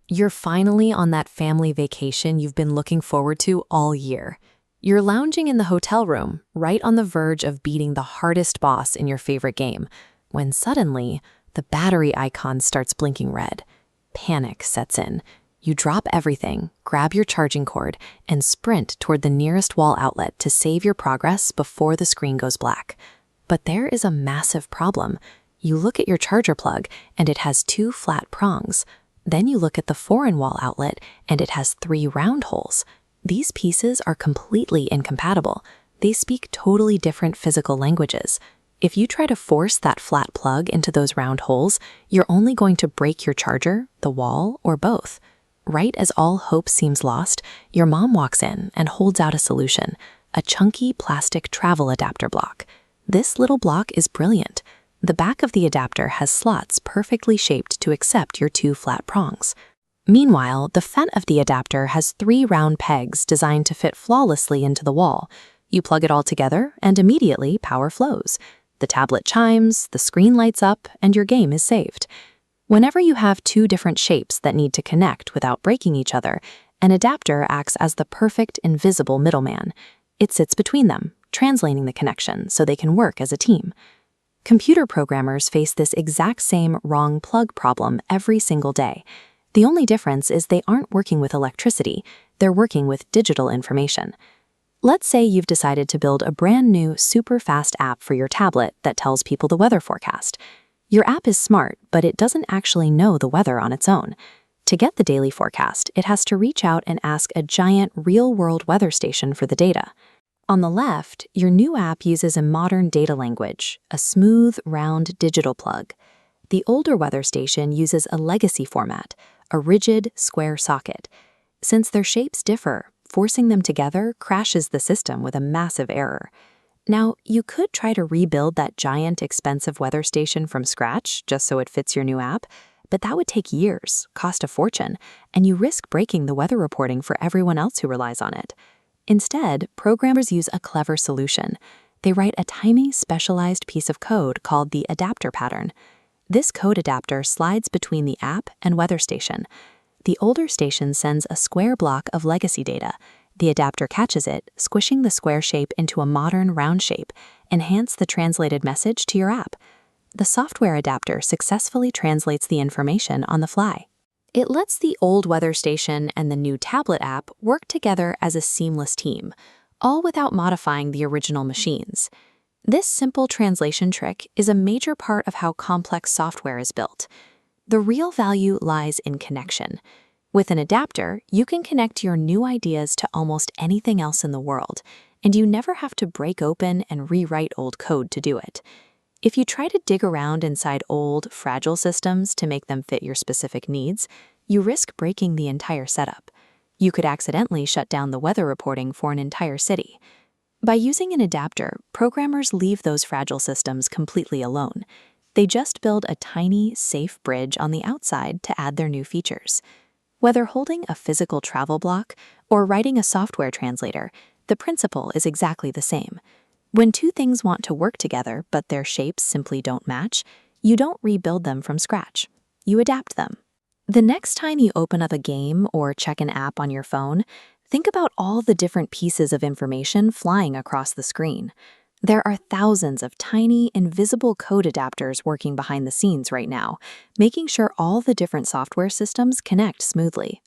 You're finally on that family vacation you've been looking forward to all year. You're lounging in the hotel room, right on the verge of beating the hardest boss in your favorite game, when suddenly, the battery icon starts blinking red. Panic sets in. You drop everything, grab your charging cord, and sprint toward the nearest wall outlet to save your progress before the screen goes black. But there is a massive problem. You look at your charger plug, and it has 2 flat prongs. Then you look at the foreign wall outlet, and it has 3 round holes. These pieces are completely incompatible. They speak totally different physical languages. If you try to force that flat plug into those round holes, you're only going to break your charger, the wall, or both. Right as all hope seems lost, your mom walks in and holds out a solution, a chunky plastic travel adapter block. This little block is brilliant. The back of the adapter has slots perfectly shaped to accept your 2 flat prongs. Meanwhile, the front of the adapter has 3 round pegs designed to fit flawlessly into the wall. You plug it all together, and immediately power flows. The tablet chimes, the screen lights up, and your game is saved. Whenever you have 2 different shapes that need to connect without breaking each other, an adapter acts as the perfect invisible middleman. It sits between them, translating the connection so they can work as a team. Computer programmers face this exact same wrong plug problem every single day. The only difference is they aren't working with electricity, they're working with digital information. Let's say you've decided to build a brand new, super fast app for your tablet that tells people the weather forecast. Your app is smart, but it doesn't actually know the weather on its own. To get the daily forecast, it has to reach out and ask a giant real-world weather station for the data. On the left, your new app uses a modern data language, a smooth, round digital plug. The older weather station uses a legacy format, a rigid, square socket. Since their shapes differ, forcing them together crashes the system with a massive error. Now, you could try to rebuild that giant, expensive weather station from scratch just so it fits your new app, but that would take years, cost a fortune, and you risk breaking the weather reporting for everyone else who relies on it. Instead, programmers use a clever solution. They write a tiny, specialized piece of code called the adapter pattern. This code adapter slides between the app and weather station. The older station sends a square block of legacy data. The adapter catches it, squishing the square shape into a modern round shape, enhance the translated message to your app. The software adapter successfully translates the information on the fly. It lets the old weather station and the new tablet app work together as a seamless team, all without modifying the original machines. This simple translation trick is a major part of how complex software is built. The real value lies in connection. With an adapter, you can connect your new ideas to almost anything else in the world, and you never have to break open and rewrite old code to do it. If you try to dig around inside old, fragile systems to make them fit your specific needs, you risk breaking the entire setup. You could accidentally shut down the weather reporting for an entire city. By using an adapter, programmers leave those fragile systems completely alone. They just build a tiny, safe bridge on the outside to add their new features. Whether holding a physical travel block or writing a software translator, the principle is exactly the same. When 2 things want to work together but their shapes simply don't match, you don't rebuild them from scratch. You adapt them. The next time you open up a game or check an app on your phone, think about all the different pieces of information flying across the screen. There are thousands of tiny, invisible code adapters working behind the scenes right now, making sure all the different software systems connect smoothly.